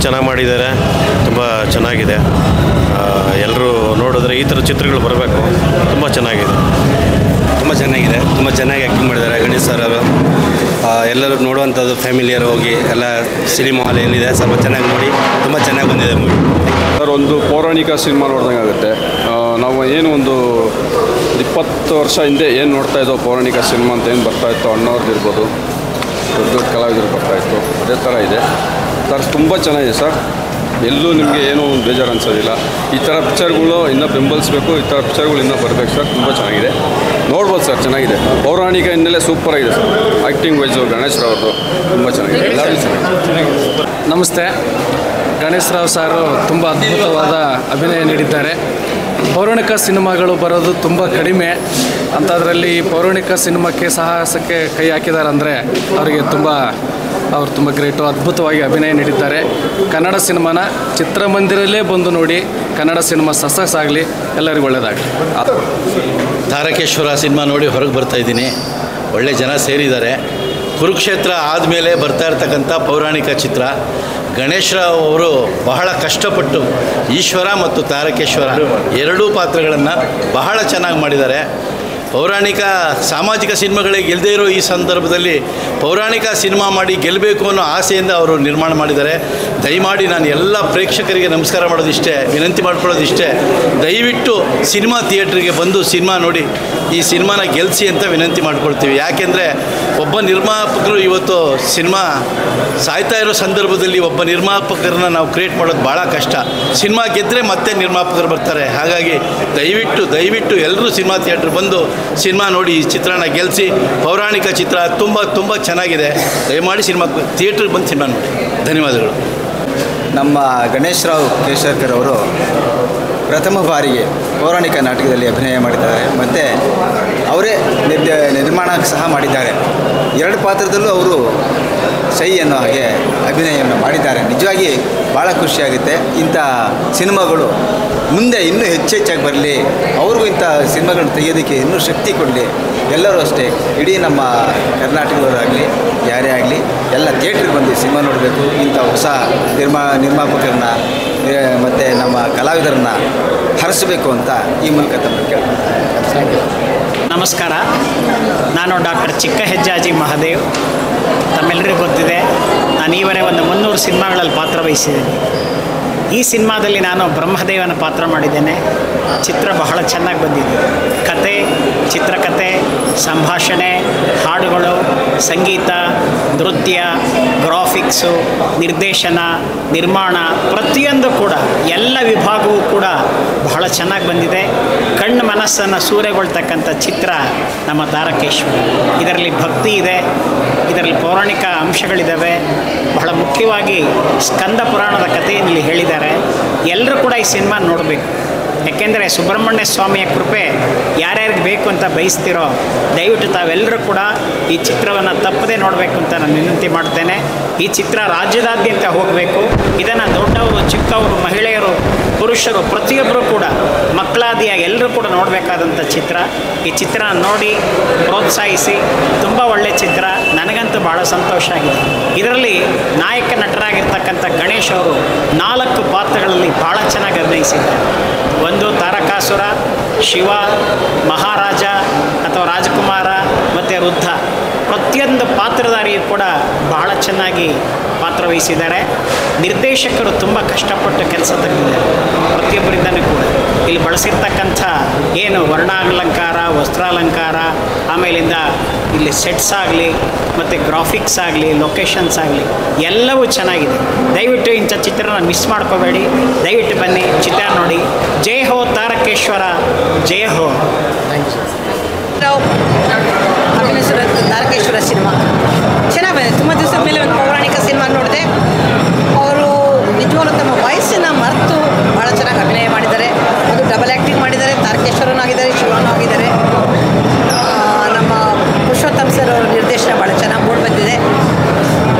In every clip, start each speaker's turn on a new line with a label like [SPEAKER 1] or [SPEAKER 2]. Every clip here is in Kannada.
[SPEAKER 1] ಚೆನ್ನಾಗಿ ಮಾಡಿದ್ದಾರೆ, ತುಂಬ ಚೆನ್ನಾಗಿದೆ. ಎಲ್ಲರೂ ನೋಡಿದ್ರೆ ಈ ಥರ ಚಿತ್ರಗಳು ಬರಬೇಕು. ತುಂಬ ಚೆನ್ನಾಗಿದೆ,
[SPEAKER 2] ತುಂಬ ಚೆನ್ನಾಗಿದೆ. ತುಂಬ ಚೆನ್ನಾಗಿ ಆ್ಯಕ್ಟಿಂಗ್ ಮಾಡಿದ್ದಾರೆ ಗಣೇಶ್ ಸರ್ ಅವರು. ಎಲ್ಲರೂ ನೋಡುವಂಥದ್ದು ಫ್ಯಾಮಿಲಿಯರು ಹೋಗಿ ಎಲ್ಲ ಸಿನಿಮಾ ಹಾಲ್ ಏನಿದೆ ಸ್ವಲ್ಪ ಚೆನ್ನಾಗಿ ನೋಡಿ, ತುಂಬ ಚೆನ್ನಾಗಿ ಬಂದಿದೆ ಮೂವಿ
[SPEAKER 3] ಸರ್. ಒಂದು ಪೌರಾಣಿಕ ಸಿನಿಮಾ ನೋಡ್ದಂಗೆ ಆಗುತ್ತೆ. ನಾವು ಏನು ಒಂದು 20 ವರ್ಷ ಹಿಂದೆ ಏನು ನೋಡ್ತಾ ಇದ್ದೋ ಪೌರಾಣಿಕ ಸಿನಿಮಾ ಅಂತ ಏನು ಬರ್ತಾಯಿತ್ತು, ಅಣ್ಣವ್ರದ್ದು ಇರ್ಬೋದು, ದೊಡ್ಡ ದೊಡ್ಡ ಕಲಾವಿದರು ಬರ್ತಾಯಿತ್ತು, ಅದೇ ಥರ ಇದೆ ಸರ್. ತುಂಬ ಚೆನ್ನಾಗಿದೆ ಸರ್. ಎಲ್ಲೂ ನಿಮಗೆ ಏನೂ ಒಂದು ಬೇಜಾರು ಅನಿಸೋದಿಲ್ಲ. ಈ ಥರ ಪಿಕ್ಚರ್ಗಳು ಇನ್ನೂ ಬೆಂಬಲಿಸಬೇಕು, ಈ ಥರ ಪಿಕ್ಚರ್ಗಳು ಇನ್ನೂ ಬರಬೇಕು ಸರ್. ತುಂಬ ಚೆನ್ನಾಗಿದೆ, ನೋಡ್ಬೋದು ಸರ್. ಚೆನ್ನಾಗಿದೆ, ಪೌರಾಣಿಕ ಹಿನ್ನೆಲೆ ಸೂಪರಾಗಿದೆ ಸರ್. ಆ್ಯಕ್ಟಿಂಗ್ ವೈಸು ಗಣೇಶ್ ರಾವ್ರದ್ದು ತುಂಬ ಚೆನ್ನಾಗಿದೆ, ಎಲ್ಲರೂ ಚೆನ್ನಾಗಿದೆ.
[SPEAKER 4] ನಮಸ್ತೆ. ಗಣೇಶ್ ರಾವ್ ಸಾರು ತುಂಬ ಅದ್ಭುತವಾದ ಅಭಿನಯ ನೀಡಿದ್ದಾರೆ. ಪೌರಾಣಿಕ ಸಿನಿಮಾಗಳು ಬರೋದು ತುಂಬ ಕಡಿಮೆ, ಅಂಥದ್ರಲ್ಲಿ ಪೌರಾಣಿಕ ಸಿನಿಮಾಕ್ಕೆ ಸಾಹಸಕ್ಕೆ ಕೈ ಹಾಕಿದ್ದಾರೆ ಅಂದರೆ ಅವರಿಗೆ ಅವರು ತುಂಬ ಗ್ರೇಟು. ಅದ್ಭುತವಾಗಿ ಅಭಿನಯ ನೀಡಿದ್ದಾರೆ. ಕನ್ನಡ ಸಿನಿಮಾನ ಚಿತ್ರಮಂದಿರಲ್ಲೇ ಬಂದು ನೋಡಿ, ಕನ್ನಡ ಸಿನಿಮಾ ಸಕ್ಸಸ್ ಆಗಲಿ, ಎಲ್ಲರಿಗೂ ಒಳ್ಳೆಯದಾಗಲಿ.
[SPEAKER 5] ತಾರಕೇಶ್ವರ ಸಿನಿಮಾ ನೋಡಿ ಹೊರಗೆ ಬರ್ತಾಯಿದ್ದೀನಿ. ಒಳ್ಳೆ ಜನ ಸೇರಿದ್ದಾರೆ. ಕುರುಕ್ಷೇತ್ರ ಆದಮೇಲೆ ಬರ್ತಾ ಇರ್ತಕ್ಕಂಥ ಪೌರಾಣಿಕ ಚಿತ್ರ. ಗಣೇಶ್ ರಾವ್ ಅವರು ಬಹಳ ಕಷ್ಟಪಟ್ಟು ಈಶ್ವರ ಮತ್ತು ತಾರಕೇಶ್ವರ ಎರಡೂ ಪಾತ್ರಗಳನ್ನು ಬಹಳ ಚೆನ್ನಾಗಿ ಮಾಡಿದ್ದಾರೆ. ಪೌರಾಣಿಕ ಸಾಮಾಜಿಕ ಸಿನಿಮಾಗಳಿಗೆ ಗೆಲ್ಲದೇ ಇರೋ ಈ ಸಂದರ್ಭದಲ್ಲಿ ಪೌರಾಣಿಕ ಸಿನಿಮಾ ಮಾಡಿ ಗೆಲ್ಲಬೇಕು ಅನ್ನೋ ಆಸೆಯಿಂದ ಅವರು ನಿರ್ಮಾಣ ಮಾಡಿದ್ದಾರೆ. ದಯಮಾಡಿ ನಾನು ಎಲ್ಲ ಪ್ರೇಕ್ಷಕರಿಗೆ ನಮಸ್ಕಾರ ಮಾಡೋದಿಷ್ಟೇ, ವಿನಂತಿ ಮಾಡ್ಕೊಳ್ಳೋದಿಷ್ಟೇ, ದಯವಿಟ್ಟು ಸಿನಿಮಾ ಥಿಯೇಟ್ರಿಗೆ ಬಂದು ಸಿನಿಮಾ ನೋಡಿ ಈ ಸಿನಿಮಾನ ಗೆಲ್ಲಿಸಿ ಅಂತ ವಿನಂತಿ ಮಾಡ್ಕೊಳ್ತೀವಿ. ಯಾಕೆಂದರೆ ಒಬ್ಬ ನಿರ್ಮಾಪಕರು ಇವತ್ತು ಸಿನಿಮಾ ಸಾಯ್ತಾ ಇರೋ ಸಂದರ್ಭದಲ್ಲಿ ಒಬ್ಬ ನಿರ್ಮಾಪಕರನ್ನ ನಾವು ಕ್ರಿಯೇಟ್ ಮಾಡೋದು ಭಾಳ ಕಷ್ಟ. ಸಿನಿಮಾ ಗೆದ್ದರೆ ಮತ್ತೆ ನಿರ್ಮಾಪಕರು ಬರ್ತಾರೆ. ಹಾಗಾಗಿ ದಯವಿಟ್ಟು ಎಲ್ಲರೂ ಸಿನಿಮಾ ಥಿಯೇಟ್ರ್ ಬಂದು ಸಿನಿಮಾ ನೋಡಿ ಈ ಚಿತ್ರನ ಗೆಲ್ಲಿಸಿ. ಪೌರಾಣಿಕ ಚಿತ್ರ ತುಂಬ ಚೆನ್ನಾಗಿದೆ. ದಯಮಾಡಿ ಸಿನಿಮಾ ಥಿಯೇಟ್ರಿಗೆ ಬಂದು ಸಿನಿಮಾ ನೋಡಿ. ಧನ್ಯವಾದಗಳು.
[SPEAKER 6] ನಮ್ಮ ಗಣೇಶ್ ರಾವ್ ಕೇಶರ್ಕರ್ ಅವರು ಪ್ರಥಮ ಬಾರಿಗೆ ಪೌರಾಣಿಕ ನಾಟಕದಲ್ಲಿ ಅಭಿನಯ ಮಾಡಿದ್ದಾರೆ, ಮತ್ತು ಅವರೇ ನಿರ್ಮಾಣ ಸಹ ಮಾಡಿದ್ದಾರೆ. 2 ಪಾತ್ರದಲ್ಲೂ ಅವರು ಸೈ ಅನ್ನೋ ಹಾಗೆ ಅಭಿನಯವನ್ನು ಮಾಡಿದ್ದಾರೆ. ನಿಜವಾಗಿ ಭಾಳ ಖುಷಿಯಾಗುತ್ತೆ. ಇಂಥ ಸಿನಿಮಾಗಳು ಮುಂದೆ ಇನ್ನೂ ಹೆಚ್ಚಾಗಿ ಬರಲಿ, ಅವ್ರಿಗೂ ಇಂಥ ಸಿನಿಮಾಗಳನ್ನ ತೆಗೆಯೋದಕ್ಕೆ ಇನ್ನೂ ಶಕ್ತಿ ಕೊಡಲಿ. ಎಲ್ಲರೂ ಅಷ್ಟೇ, ಇಡೀ ನಮ್ಮ ಕರ್ನಾಟಕದವರಾಗಲಿ ಯಾರೇ ಆಗಲಿ ಎಲ್ಲ ಥಿಯೇಟ್ರಿಗೆ ಬಂದು ಸಿನಿಮಾ ನೋಡಬೇಕು. ಇಂಥ ಹೊಸ ನಿರ್ಮಾಪಕರನ್ನ ಮತ್ತು ನಮ್ಮ ಕಲಾವಿದರನ್ನು ಹರಿಸಬೇಕು ಅಂತ ಈ ಮೂಲಕ ತಮ್ಮನ್ನು ಕೇಳ್ತೀನಿ.
[SPEAKER 7] ನಮಸ್ಕಾರ. ನಾನು ಡಾಕ್ಟರ್ ಚಿಕ್ಕ ಹೆಜ್ಜಾಜಿ ಮಹದೇವ್. ತಮ್ಮೆಲ್ಲರಿಗೂ ಗೊತ್ತಿದೆ, ನಾನು ಈವರೆಗೆ ಒಂದು 300 ಸಿನಿಮಾಗಳಲ್ಲಿ ಪಾತ್ರ ವಹಿಸಿದ್ದೇನೆ. ಈ ಸಿನಿಮಾದಲ್ಲಿ ನಾನು ಬ್ರಹ್ಮದೇವನ ಪಾತ್ರ ಮಾಡಿದ್ದೇನೆ. ಚಿತ್ರ ಬಹಳ ಚೆನ್ನಾಗಿ ಬಂದಿದೆ. ಕತೆ, ಚಿತ್ರಕಥೆ, ಸಂಭಾಷಣೆ, ಹಾಡುಗಳು, ಸಂಗೀತ, ನೃತ್ಯ, ಗ್ರಾಫಿಕ್ಸು, ನಿರ್ದೇಶನ, ನಿರ್ಮಾಣ ಪ್ರತಿಯೊಂದು ಕೂಡ ಎಲ್ಲ ವಿಭಾಗವೂ ಕೂಡ ಬಹಳ ಚೆನ್ನಾಗಿ ಬಂದಿದೆ. ಕಣ್ಣು ಮನಸ್ಸನ್ನು ಸೂರೆಗೊಳ್ತಕ್ಕಂಥ ಚಿತ್ರ ನಮ್ಮ ತಾರಕೇಶ್ವರ. ಇದರಲ್ಲಿ ಭಕ್ತಿ ಇದೆ, ಇದರಲ್ಲಿ ಪೌರಾಣಿಕ ಅಂಶಗಳಿದ್ದಾವೆ. ಬಹಳ ಮುಖ್ಯವಾಗಿ ಸ್ಕಂದ ಪುರಾಣದ ಕಥೆಯಲ್ಲಿ ಹೇಳಿದ್ದಾರೆ. ಎಲ್ಲರೂ ಕೂಡ ಈ ಸಿನಿಮಾ ನೋಡಬೇಕು. ಯಾಕೆಂದರೆ ಸುಬ್ರಹ್ಮಣ್ಯ ಸ್ವಾಮಿಯ ಕೃಪೆ ಯಾರ್ಯಾರಿಗೆ ಬೇಕು ಅಂತ ಬಯಸ್ತಿರೋ ದಯವಿಟ್ಟು ತಾವೆಲ್ಲರೂ ಕೂಡ ಈ ಚಿತ್ರವನ್ನು ತಪ್ಪದೇ ನೋಡಬೇಕು ಅಂತ ನಾನು ವಿನಂತಿ ಮಾಡ್ತೇನೆ. ಈ ಚಿತ್ರ ರಾಜ್ಯದಾದ್ಯಂತ ಹೋಗಬೇಕು. ಇದನ್ನು ದೊಡ್ಡವರು, ಚಿಕ್ಕವರು, ಮಹಿಳೆಯರು, ಪುರುಷರು ಪ್ರತಿಯೊಬ್ಬರು ಕೂಡ, ಮಕ್ಕಳಾದಿಯಾಗಿ ಎಲ್ಲರೂ ಕೂಡ ನೋಡಬೇಕಾದಂಥ ಚಿತ್ರ. ಈ ಚಿತ್ರ ನೋಡಿ ಪ್ರೋತ್ಸಾಹಿಸಿ. ತುಂಬ ಒಳ್ಳೆಯ ಚಿತ್ರ. ನನಗಂತೂ ಭಾಳ ಸಂತೋಷ ಆಗಿದೆ. ಇದರಲ್ಲಿ ನಾಯಕ ನಟರಾಗಿರ್ತಕ್ಕಂಥ ಗಣೇಶ್ ಅವರು 4 ಪಾತ್ರಗಳಲ್ಲಿ ಭಾಳ ಚೆನ್ನಾಗಿ ಅಭಿನಯಿಸಿದ್ದಾರೆ. ಒಂದು ತಾರಕಾಸುರ, ಶಿವ, ಮಹಾರಾಜ ಅಥವಾ ರಾಜಕುಮಾರ ಮತ್ತು ವೃದ್ಧ. ಪ್ರತಿಯೊಂದು ಪಾತ್ರಧಾರಿಯು ಕೂಡ ಬಹಳ ಚೆನ್ನಾಗಿ ಪಾತ್ರವಹಿಸಿದ್ದಾರೆ. ನಿರ್ದೇಶಕರು ತುಂಬ ಕಷ್ಟಪಟ್ಟು ಕೆಲಸ ತೆಗೆದಿದ್ದಾರೆ ಪ್ರತಿಯೊಬ್ಬರಿಂದನೂ ಕೂಡ. ಇಲ್ಲಿ ಬಳಸಿರ್ತಕ್ಕಂಥ ಏನು ವರ್ಣಾಲಂಕಾರ, ವಸ್ತ್ರಾಲಂಕಾರ, ಆಮೇಲಿಂದ ಇಲ್ಲಿ ಸೆಟ್ಸ್ ಆಗಲಿ ಮತ್ತು ಗ್ರಾಫಿಕ್ಸ್ ಆಗಲಿ, ಲೊಕೇಶನ್ಸ್ ಆಗಲಿ ಎಲ್ಲವೂ ಚೆನ್ನಾಗಿದೆ. ದಯವಿಟ್ಟು ಇಂಥ ಚಿತ್ರನ ಮಿಸ್ ಮಾಡ್ಕೋಬೇಡಿ. ದಯವಿಟ್ಟು ಬನ್ನಿ, ಚಿತ್ರ ನೋಡಿ. ಜೈ ಹೋ ತಾರಕೇಶ್ವರ, ಜೈ ಹೋ.
[SPEAKER 8] ಅಭಿನಯಿಸಿದ ತಾರಕೇಶ್ವರ ಸಿನಿಮಾ ಚೆನ್ನಾಗಿ ಬಂದಿದೆ. ತುಂಬ ದಿವಸದ ಮೇಲೆ ಒಂದು ಪೌರಾಣಿಕ ಸಿನಿಮಾ ನೋಡಿದೆ. ಅವರು ನಿಜವಾಗ್ಲೂ ತಮ್ಮ ವಯಸ್ಸನ್ನು ಮರೆತು ಭಾಳ ಚೆನ್ನಾಗಿ ಅಭಿನಯ ಮಾಡಿದ್ದಾರೆ. ಅದು ಡಬಲ್ ಆ್ಯಕ್ಟಿಂಗ್ ಮಾಡಿದ್ದಾರೆ. ತಾರಕೇಶ್ವರನೂ ಆಗಿದ್ದಾರೆ, ಶಿವನೂ ಆಗಿದ್ದಾರೆ. ನಮ್ಮ ಪುರುಷೋತ್ತಮ್ ಸರ್ ಅವರ ನಿರ್ದೇಶನ ಭಾಳ ಚೆನ್ನಾಗಿ ಮೂಡಿ ಬಂದಿದೆ.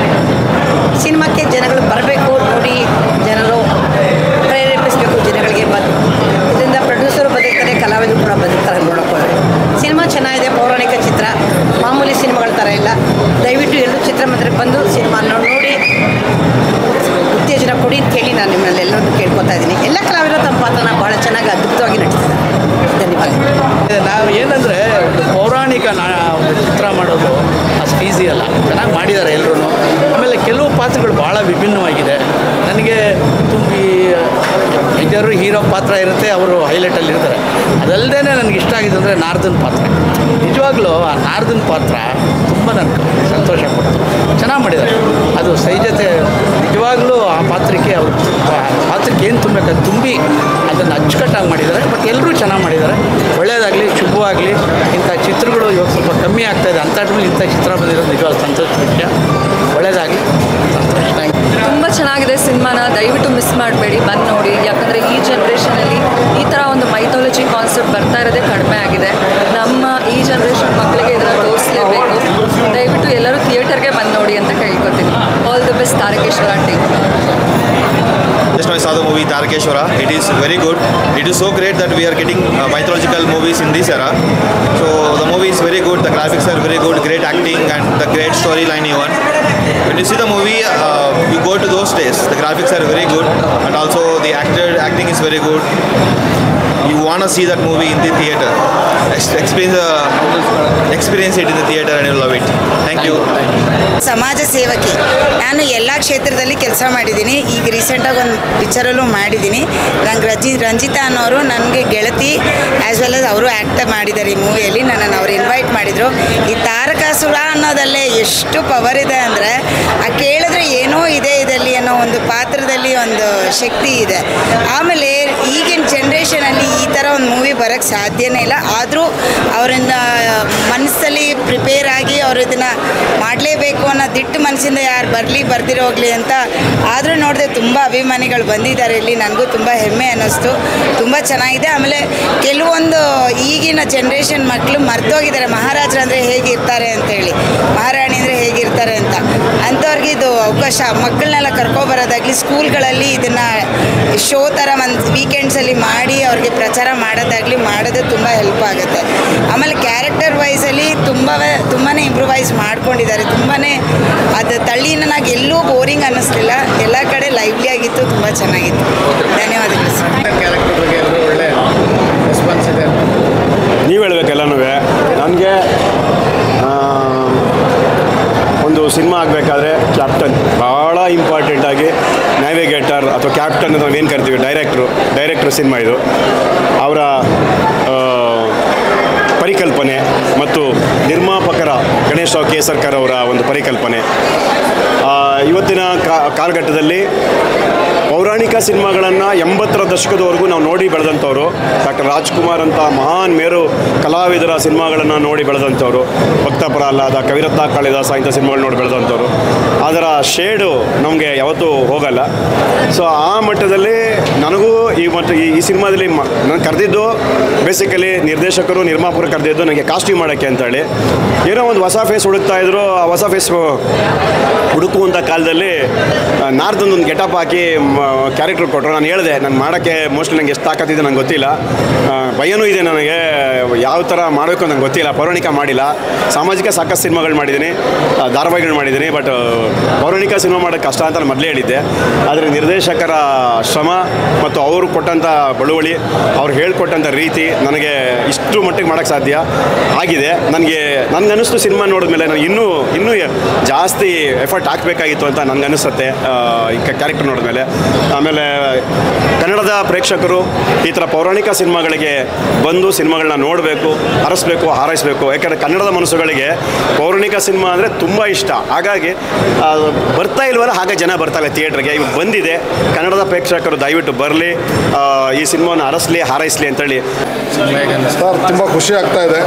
[SPEAKER 8] ಸಿನಿಮಾಕ್ಕೆ ಜನಗಳು ಬರಬೇಕು, ನೋಡಿ ಜನರು ಪ್ರೇರೇಪಿಸಬೇಕು ಜನಗಳಿಗೆ. ಇದರಿಂದ ಪ್ರೊಡ್ಯೂಸರು ಬದುಕ್ತಾರೆ, ಕಲಾವಿದರು ಕೂಡ ಬದುಕ್ತಾರೆ ನೋಡೋಕ್ಕೋದ್ರೆ. ಸಿನಿಮಾ ಚೆನ್ನಾಗಿದೆ. ಪೌರಾಣಿಕ ಚಿತ್ರ ಮಾಮೂಲಿ ಸಿನಿಮಾಗಳ ಥರ ಇಲ್ಲ. ದಯವಿಟ್ಟು ಎಲ್ಲರೂ ಚಿತ್ರಮಂದಿರಕ್ಕೆ ಬಂದು ಸಿನಿಮಾ ನೋಡಿ ಉತ್ತೇಜನ ಕೊಡಿ.
[SPEAKER 9] ಪಾತ್ರಗಳು ಭಾಳ ವಿಭಿನ್ನವಾಗಿದೆ. ನನಗೆ ತುಂಬಿ ಇದ್ದರು ಹೀರೋ ಪಾತ್ರ ಇರುತ್ತೆ, ಅವರು ಹೈಲೈಟಲ್ಲಿ ಇರ್ತಾರೆ. ಅದಲ್ಲದೆ ನನಗೆ ಇಷ್ಟ ಆಗಿದೆ ಅಂದರೆ ನಾರ್ದನ್ ಪಾತ್ರ. ನಿಜವಾಗ್ಲೂ ಆ ನಾರ್ದನ್ ಪಾತ್ರ ತುಂಬ ನನಗೆ ಸಂತೋಷ ಕೊಡ್ತು. ಚೆನ್ನಾಗಿ ಮಾಡಿದ್ದಾರೆ. ಅದು ಸೈಜತೆ ನಿಜವಾಗ್ಲೂ ಆ ಪಾತ್ರಕ್ಕೆ ಅವರು ಏನು ತುಂಬಬೇಕು ಅದು ತುಂಬಿ ಅದನ್ನು ಅಚ್ಚುಕಟ್ಟಾಗಿ ಮಾಡಿದ್ದಾರೆ. ಬಟ್ ಎಲ್ಲರೂ ಚೆನ್ನಾಗಿ ಮಾಡಿದ್ದಾರೆ. ಒಳ್ಳೆಯದಾಗಲಿ, ಶುಭವಾಗಲಿ. ಇಂಥ ಚಿತ್ರಗಳು ಇವಾಗ ಸ್ವಲ್ಪ ಕಮ್ಮಿ ಆಗ್ತಾಯಿದೆ. ಅಂಥ ಟೈಮಲ್ಲಿ ಇಂಥ ಚಿತ್ರ ಬಂದಿರೋದು ನಿಜವಾದ ಸಂತೋಷ ವಿಷಯ. ಒಳ್ಳೆಯದಾಗಲಿ, ಸಂತೋಷ.
[SPEAKER 10] ತುಂಬ ಚೆನ್ನಾಗಿದೆ ಸಿನಿಮಾನ. ದಯವಿಟ್ಟು ಮಿಸ್ ಮಾಡಬೇಡಿ, ಬಂದು ನೋಡಿ. ಯಾಕಂದರೆ ಈ ಜನ್ರೇಷನಲ್ಲಿ ಈ ಥರ ಒಂದು ಮೈಥಾಲಜಿ ಕಾನ್ಸೆಪ್ಟ್ ಬರ್ತಾ ಇರೋದೇ ಕಡಿಮೆ ಆಗಿದೆ. ನಮ್ಮ ಈ ಜನ್ರೇಷನ್ ಮಕ್ಕಳಿಗೆ ಇದನ್ನು ತೋರಿಸಲೇಬೇಕು. ದಯವಿಟ್ಟು ಎಲ್ಲರೂ ಥಿಯೇಟರ್ಗೆ ಬಂದು ನೋಡಿ ಅಂತ ಕೇಳ್ಕೊತೀನಿ. All the best Tarakeshwara team.
[SPEAKER 11] Just now I saw the movie Tarakeshwara. It is very good. It is so great that we are getting mythological movies in this era. So the movie is very good. The graphics are very good. Great acting and the great storyline even. When you see the movie, you go to those days. The graphics are very good and also the acting is very good. You want to see that movie in the theater. Experience it in the theater and you love it. Thank you.
[SPEAKER 12] ಸಮಾಜ ಸೇವಕಿ. ನಾನು ಎಲ್ಲ ಕ್ಷೇತ್ರದಲ್ಲಿ ಕೆಲಸ ಮಾಡಿದ್ದೀನಿ. ಈಗ ರೀಸೆಂಟಾಗಿ ಒಂದು ಪಿಕ್ಚರಲ್ಲೂ ಮಾಡಿದ್ದೀನಿ. ನಂಗೆ ರಂಜಿತಾ ಅನ್ನೋರು ನನಗೆ ಗೆಳತಿ ಆ್ಯಸ್ ವೆಲ್ ಆಸ್ ಅವರು ಆ್ಯಕ್ಟ್ ಮಾಡಿದ್ದಾರೆ ಈ ಮೂವಿಯಲ್ಲಿ. ನನ್ನನ್ನು ಅವ್ರು ಇನ್ವೈಟ್ ಮಾಡಿದರು. ಈ ತಾರಕಾಸುರ ಅನ್ನೋದಲ್ಲೇ ಎಷ್ಟು ಪವರ್ ಇದೆ ಅಂದರೆ ಆ ಕೇಳಿದ್ರೆ ಏನೋ ಇದೆ ಇದರಲ್ಲಿ ಅನ್ನೋ ಒಂದು ಪಾತ್ರದಲ್ಲಿ ಒಂದು ಶಕ್ತಿ ಇದೆ. ಆಮೇಲೆ ಈಗಿನ ಜನ್ರೇಷನಲ್ಲಿ ಈ ಥರ ಒಂದು ಮೂವಿ ಬರೋಕ್ಕೆ ಸಾಧ್ಯನೇ ಇಲ್ಲ. ಆದರೂ ಅವರಿಂದ ಮನಸ್ಸಲ್ಲಿ ಪ್ರಿಪೇರ್ ಆಗಿ ಅವರು ಇದನ್ನು ಮಾಡಲೇಬೇಕು ಅನ್ನೋ ದಿಟ್ಟು ಮನಸ್ಸಿಂದ ಯಾರು ಬರ್ದಿರೋ ಹೋಗಲಿ ಅಂತ. ಆದರೂ ನೋಡಿದೆ ತುಂಬ ಅಭಿಮಾನಿಗಳು ಬಂದಿದ್ದಾರೆ ಇಲ್ಲಿ. ನನಗೂ ತುಂಬ ಹೆಮ್ಮೆ ಅನ್ನಿಸ್ತು. ತುಂಬ ಚೆನ್ನಾಗಿದೆ. ಆಮೇಲೆ ಕೆಲವೊಂದು ಈಗಿನ ಜನ್ರೇಷನ್ ಮಕ್ಕಳು ಮರ್ತೋಗಿದ್ದಾರೆ ಮಹಾರಾಜರು ಅಂದರೆ ಹೇಗಿರ್ತಾರೆ ಅಂತೇಳಿ, ಮಹಾರಾಣಿ ಅಂದರೆ ಹೇಗಿರ್ತಾರೆ ಅಂತ. ಅಂಥವ್ರಿಗೆ ಇದು ಅವಕಾಶ. ಮಕ್ಕಳನ್ನೆಲ್ಲ ಕರ್ಕೊಬರೋದಾಗಲಿ, ಸ್ಕೂಲ್ಗಳಲ್ಲಿ ಇದನ್ನು ಶೋ ಥರ ಒಂದು ವೀಕೆಂಡ್ಸಲ್ಲಿ ಮಾಡಿ ಅವ್ರಿಗೆ ಪ್ರಚಾರ ಮಾಡೋದಾಗಲಿ ಮಾಡೋದು ತುಂಬ ಹೆಲ್ಪ್ ಆಗುತ್ತೆ. ಆಮೇಲೆ ಕ್ಯಾರೆಕ್ಟರ್ ವೈಸಲ್ಲಿ ತುಂಬಾ ಇಂಪ್ರೂವೈಸ್ ಮಾಡ್ಕೊಂಡಿದ್ದಾರೆ. ತುಂಬಾ ಅದು ತಳ್ಳಿನಾಗಿ ಎಲ್ಲೂ ಬೋರಿಂಗ್ ಅನ್ನಿಸ್ಲಿಲ್ಲ. ಎಲ್ಲ ಕಡೆ ಲೈವ್ಲಿ ಆಗಿತ್ತು. ತುಂಬ ಚೆನ್ನಾಗಿತ್ತು. ಧನ್ಯವಾದಗಳು ಸರ್.
[SPEAKER 13] ಕ್ಯಾರೆಕ್ಟರ್ ಬಗ್ಗೆ ಒಳ್ಳೆ ರೆಸ್ಪಾನ್ಸ್ ಇದೆ.
[SPEAKER 3] ನೀವು ಹೇಳ್ಬೇಕೆಲ್ಲನೂ. ನನಗೆ ಒಂದು ಸಿನಿಮಾ ಆಗಬೇಕಾದ್ರೆ ಕ್ಯಾಪ್ಟನ್ ಭಾಳ ಇಂಪಾರ್ಟೆಂಟಾಗಿ ನ್ಯಾವಿಗೇಟರ್ ಅಥವಾ ಕ್ಯಾಪ್ಟನ್ ಅಂತ ನಾವೇನು ಕರಿತೀವಿ, ಡೈರೆಕ್ಟ್ರು ಸಿನಿಮಾ ಇದು. ಅವರ ಪರಿಕಲ್ಪನೆ ಮತ್ತು ನಿರ್ಮಾಪಕರ ಗಣೇಶ್ ರಾವ್ ಕೇಸರ್ಕರ್ ಅವರ ಒಂದು ಪರಿಕಲ್ಪನೆ ಇವತ್ತಿನ ಕಾಲಘಟ್ಟದಲ್ಲಿ ಪೌರಾಣಿಕ ಸಿನಿಮಾಗಳನ್ನು 80ರ ದಶಕದವರೆಗೂ ನಾವು ನೋಡಿ ಬೆಳೆದಂಥವ್ರು. ಡಾಕ್ಟರ್ ರಾಜ್ಕುಮಾರ್ ಅಂತ ಮಹಾನ್ ಮೇರು ಕಲಾವಿದರ ಸಿನಿಮಾಗಳನ್ನು ನೋಡಿ ಬೆಳೆದಂಥವ್ರು. ಭಕ್ತ ಪ್ರಹ್ಲಾದ, ಕವಿರತ್ನ ಕಾಳಿದಾಸ ಇಂಥ ಸಿನಿಮಾಗಳು ನೋಡಿ ಬೆಳೆದಂಥವ್ರು. ಅದರ ಶೇಡು ನಮಗೆ ಯಾವತ್ತೂ ಹೋಗಲ್ಲ. ಸೊ ಆ ಮಟ್ಟದಲ್ಲಿ ನನಗೂ ಈ ಸಿನಿಮಾದಲ್ಲಿ ನಾನು ಕರೆದಿದ್ದು ಬೇಸಿಕಲಿ ನಿರ್ದೇಶಕರು ನಿರ್ಮಾಪಕರು ಕರೆದಿದ್ದು ನನಗೆ ಕಾಸ್ಟ್ಯೂಮ್ ಮಾಡೋಕ್ಕೆ ಅಂತೇಳಿ. ಏನೋ ಒಂದು ಹೊಸ ಫೇಸ್ ಹುಡುಕ್ತಾಯಿದ್ರು. ಆ ಹೊಸ ಫೇಸ್ ಹುಡುಕುವಂಥ ಕಾಲದಲ್ಲಿ ನಾರ್ದೊಂದು ಗೆಟಪ್ ಹಾಕಿ ಕ್ಯಾರೆಕ್ಟರ್ ಕೊಟ್ಟರು. ನಾನು ಹೇಳಿದೆ ನಾನು ಮಾಡೋಕ್ಕೆ ಮೋಸ್ಟ್ಲಿ ನನಗೆ ಎಷ್ಟು ತಾಕತ್ತಿದೆ ನಂಗೆ ಗೊತ್ತಿಲ್ಲ, ಭಯನೂ ಇದೆ ನನಗೆ, ಯಾವ ಥರ ಮಾಡಬೇಕು ನಂಗೆ ಗೊತ್ತಿಲ್ಲ. ಪೌರಾಣಿಕ ಮಾಡಿಲ್ಲ. ಸಾಮಾಜಿಕ ಸಾಕಷ್ಟು ಸಿನಿಮಾಗಳು ಮಾಡಿದ್ದೀನಿ, ಧಾರಾವಾಹಿಗಳು ಮಾಡಿದ್ದೀನಿ. ಬಟ್ ಪೌರಾಣಿಕ ಸಿನಿಮಾ ಮಾಡೋಕ್ಕೆ ಕಷ್ಟ ಅಂತ ನಾನು ಮೊದಲೇ ಹೇಳಿದ್ದೆ. ಆದರೆ ನಿರ್ದೇಶಕರ ಶ್ರಮ ಮತ್ತು ಅವರು ಕೊಟ್ಟಂಥ ಬಳುವಳಿ, ಅವ್ರು ಹೇಳ್ಕೊಟ್ಟಂಥ ರೀತಿ ನನಗೆ ಇಷ್ಟು ಮಟ್ಟಿಗೆ ಮಾಡೋಕ್ಕೆ ಸಾಧ್ಯ ಆಗಿದೆ. ನನಗನ್ನಿಸ್ತು ಸಿನಿಮಾ ನೋಡಿದ್ಮೇಲೆ ನಾನು ಇನ್ನೂ ಜಾಸ್ತಿ ಎಫರ್ಟ್ ಹಾಕಬೇಕಾಗಿತ್ತು ಅಂತ ನನಗನ್ನಿಸುತ್ತೆ ಈ ಕ್ಯಾರೆಕ್ಟರ್ ನೋಡಿದ್ಮೇಲೆ. ಆಮೇಲೆ ಕನ್ನಡದ ಪ್ರೇಕ್ಷಕರು ಈ ಥರ ಪೌರಾಣಿಕ ಸಿನಿಮಾಗಳಿಗೆ ಬಂದು ಸಿನಿಮಾಗಳನ್ನ ನೋಡಬೇಕು, ಹರಸಬೇಕು, ಹಾರೈಸಬೇಕು. ಯಾಕಂದರೆ ಕನ್ನಡದ ಮನಸ್ಸುಗಳಿಗೆ ಪೌರಾಣಿಕ ಸಿನಿಮಾ ಅಂದರೆ ತುಂಬ ಇಷ್ಟ. ಹಾಗಾಗಿ ಬರ್ತಾ ಇಲ್ವಲ್ಲ, ಹಾಗೆ ಜನ ಬರ್ತಾರೆ ಥಿಯೇಟ್ರಿಗೆ. ಇವಾಗ ಬಂದಿದೆ. ಕನ್ನಡದ ಪ್ರೇಕ್ಷಕರು ದಯವಿಟ್ಟು ಬರಲಿ, ಈ ಸಿನಿಮಾನ ಹರಸಲಿ, ಹಾರೈಸಲಿ ಅಂತೇಳಿ.
[SPEAKER 14] ಸರ್ ತುಂಬ ಖುಷಿ ಆಗ್ತಾ ಇದೆ.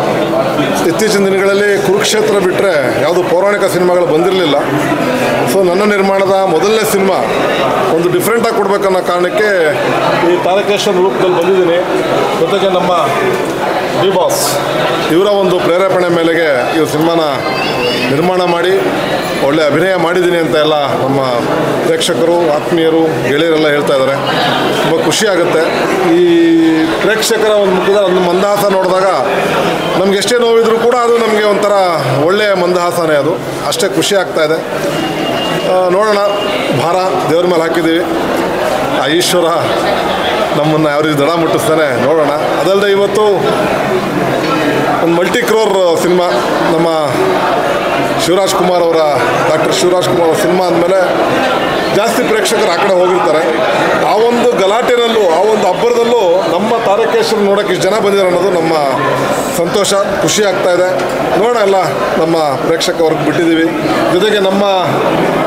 [SPEAKER 14] ಇತ್ತೀಚಿನ ದಿನಗಳಲ್ಲಿ ಕುರುಕ್ಷೇತ್ರ ಬಿಟ್ಟರೆ ಯಾವುದು ಪೌರಾಣಿಕ ಸಿನಿಮಾಗಳು ಬಂದಿರಲಿಲ್ಲ. ಸೊ ನನ್ನ ನಿರ್ಮಾಣದ ಮೊದಲನೇ ಸಿನಿಮಾ ಒಂದು ಡಿಫ್ರೆಂಟಾಗಿ ಕೊಡಬೇಕನ್ನೋ ಕಾರಣಕ್ಕೆ ಈ ತಾರಕೇಶ್ವರ ರೂಪದಲ್ಲಿ ಬಂದಿದ್ದೀನಿ. ಜೊತೆಗೆ ನಮ್ಮ ಡಿ ಬಾಸ್ ಇವರ ಒಂದು ಪ್ರೇರೇಪಣೆ ಮೇಲೆಗೆ ಈ ಸಿನಿಮಾನ ನಿರ್ಮಾಣ ಮಾಡಿ ಒಳ್ಳೆ ಅಭಿನಯ ಮಾಡಿದ್ದೀನಿ ಅಂತ ಎಲ್ಲ ನಮ್ಮ ಪ್ರೇಕ್ಷಕರು, ಆತ್ಮೀಯರು, ಗೆಳೆಯರೆಲ್ಲ ಹೇಳ್ತಾ ಇದ್ದಾರೆ. ತುಂಬ ಖುಷಿ ಆಗುತ್ತೆ. ಈ ಪ್ರೇಕ್ಷಕರ ಒಂದು ಮುಖದ ಒಂದು ಮಂದಹಾಸ ನೋಡಿದಾಗ ನಮ್ಗೆ ಎಷ್ಟೇ ನೋವಿದ್ರೂ ಕೂಡ ಅದು ನಮಗೆ ಒಂಥರ ಒಳ್ಳೆಯ ಮಂದಹಾಸನೇ. ಅದು ಅಷ್ಟೇ ಖುಷಿ ಆಗ್ತಾ ಇದೆ. ನೋಡೋಣ, ಭಾರ ದೇವ್ರ ಮೇಲೆ ಹಾಕಿದ್ದೀವಿ. ಆ ಈಶ್ವರ ನಮ್ಮನ್ನು ಯಾವ ರೀತಿ ದಡ ಮುಟ್ಟಿಸ್ತಾನೆ ನೋಡೋಣ. ಅದಲ್ಲದೆ ಇವತ್ತು ಒಂದು ಮಲ್ಟಿ ಕ್ರೋರ್ ಸಿನಿಮಾ ನಮ್ಮ ಶಿವರಾಜ್ ಕುಮಾರ್ ಅವರ ಡಾಕ್ಟರ್ ಶಿವರಾಜ್ ಕುಮಾರ್ ಅವರ ಸಿನಿಮಾ ಅಂದಮೇಲೆ ಜಾಸ್ತಿ ಪ್ರೇಕ್ಷಕರು ಆ ಕಡೆ ಹೋಗಿರ್ತಾರೆ. ಆ ಒಂದು ಗಲಾಟೆನಲ್ಲೂ ಆ ಒಂದು ಅಬ್ಬರದಲ್ಲೂ ನಮ್ಮ ತಾರಕೇಶ್ವರ ನೋಡೋಕ್ಕೆ ಇಷ್ಟು ಜನ ಬಂದಿದ್ದಾರೆ ಅನ್ನೋದು ನಮ್ಮ ಸಂತೋಷ, ಖುಷಿ ಆಗ್ತಾ ಇದೆ. ನೋಡೋಣ, ಎಲ್ಲ ನಮ್ಮ ಪ್ರೇಕ್ಷಕ ವರ್ಗ ಬಿಟ್ಟಿದ್ದೀವಿ. ಜೊತೆಗೆ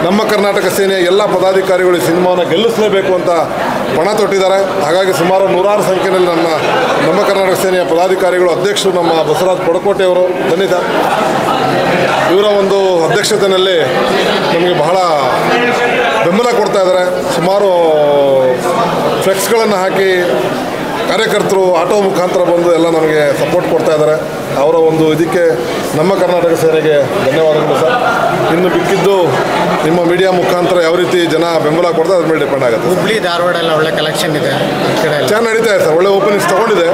[SPEAKER 14] ನಮ್ಮ ಕರ್ನಾಟಕ ಸೇನೆಯ ಎಲ್ಲ ಪದಾಧಿಕಾರಿಗಳು ಈ ಸಿನಿಮಾವನ್ನು ಗೆಲ್ಲಿಸಲೇಬೇಕು ಅಂತ ಪಣ ತೊಟ್ಟಿದ್ದಾರೆ. ಹಾಗಾಗಿ ಸುಮಾರು ನೂರಾರು ಸಂಖ್ಯೆಯಲ್ಲಿ ನಮ್ಮ ಕರ್ನಾಟಕ ಸೇನೆಯ ಪದಾಧಿಕಾರಿಗಳು, ಅಧ್ಯಕ್ಷರು ನಮ್ಮ ಬಸವರಾಜ್ ಪಡಕೋಟೆ ಅವರು, ಧನ್ಯವಾದ. ಇವರ ಒಂದು ಅಧ್ಯಕ್ಷತೆಯಲ್ಲಿ ನಮಗೆ ಬಹಳ ಬೆಂಬಲ ಕೊಡ್ತಾ ಇದ್ದಾರೆ. ಸುಮಾರು ಫ್ಲೆಕ್ಸ್ಗಳನ್ನು ಹಾಕಿ ಕಾರ್ಯಕರ್ತರು ಆಟೋ ಮುಖಾಂತರ ಬಂದು ಎಲ್ಲ ನಮಗೆ ಸಪೋರ್ಟ್ ಕೊಡ್ತಾ ಇದ್ದಾರೆ. ಅವರ ಒಂದು ಇದಕ್ಕೆ ನಮ್ಮ ಕರ್ನಾಟಕ ಸೇನೆಗೆ ಧನ್ಯವಾದಗಳು ಸರ್. ಇನ್ನು ಬಿಕ್ಕಿದ್ದು ನಿಮ್ಮ ಮೀಡಿಯಾ ಮುಖಾಂತರ ಯಾವ ರೀತಿ ಜನ ಬೆಂಬಲ ಕೊಡ್ತಾರೆ ಅದ್ರ ಮೇಲೆ ಡಿಪೆಂಡ್ ಆಗುತ್ತೆ.
[SPEAKER 13] ಹುಬ್ಳಿ ಧಾರವಾಡ ಎಲ್ಲ ಒಳ್ಳೆ ಕಲೆಕ್ಷನ್ ಇದೆ,
[SPEAKER 14] ಚೆನ್ನಾಗಿ ನಡೀತಾ ಇದೆ ಸರ್. ಒಳ್ಳೆ ಓಪನಿಂಗ್ಸ್ ತೊಗೊಂಡಿದೆ.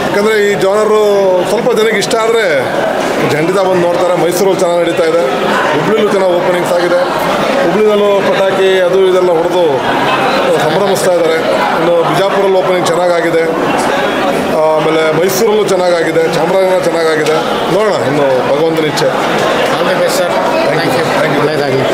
[SPEAKER 14] ಯಾಕಂದರೆ ಈ ಜಾನರು ಸ್ವಲ್ಪ ಜನಕ್ಕೆ ಇಷ್ಟ ಆದರೆ ಖಂಡಿತ ಬಂದು ನೋಡ್ತಾರೆ. ಮೈಸೂರಲ್ಲಿ ಚೆನ್ನಾಗಿ ನಡೀತಾ ಇದೆ, ಹುಬ್ಳಿಲೂ ಚೆನ್ನಾಗಿ ಓಪನಿಂಗ್ಸ್ ಆಗಿದೆ. ಹುಬ್ಳಿನಲ್ಲೂ ಪಟಾಕಿ ಅದು ಇದೆಲ್ಲ ಹೊಡೆದು ಸಂಭ್ರಮಿಸ್ತಾ ಇದ್ದಾರೆ. ಇನ್ನು ಬಿಜಾಪುರಲ್ಲಿ ಓಪನಿಂಗ್ ಚೆನ್ನಾಗಾಗಿದೆ, ಆಮೇಲೆ ಮೈಸೂರಲ್ಲೂ ಚೆನ್ನಾಗಾಗಿದೆ, ಚಾಮರಾಜನಗರ ಚೆನ್ನಾಗಾಗಿದೆ. ನೋಡೋಣ, ಇನ್ನು ಭಗವಂತನ ಇಚ್ಛೆ.
[SPEAKER 13] All the best sir. Thank you. ಒಳ್ಳೆಯದಾಗಲಿ.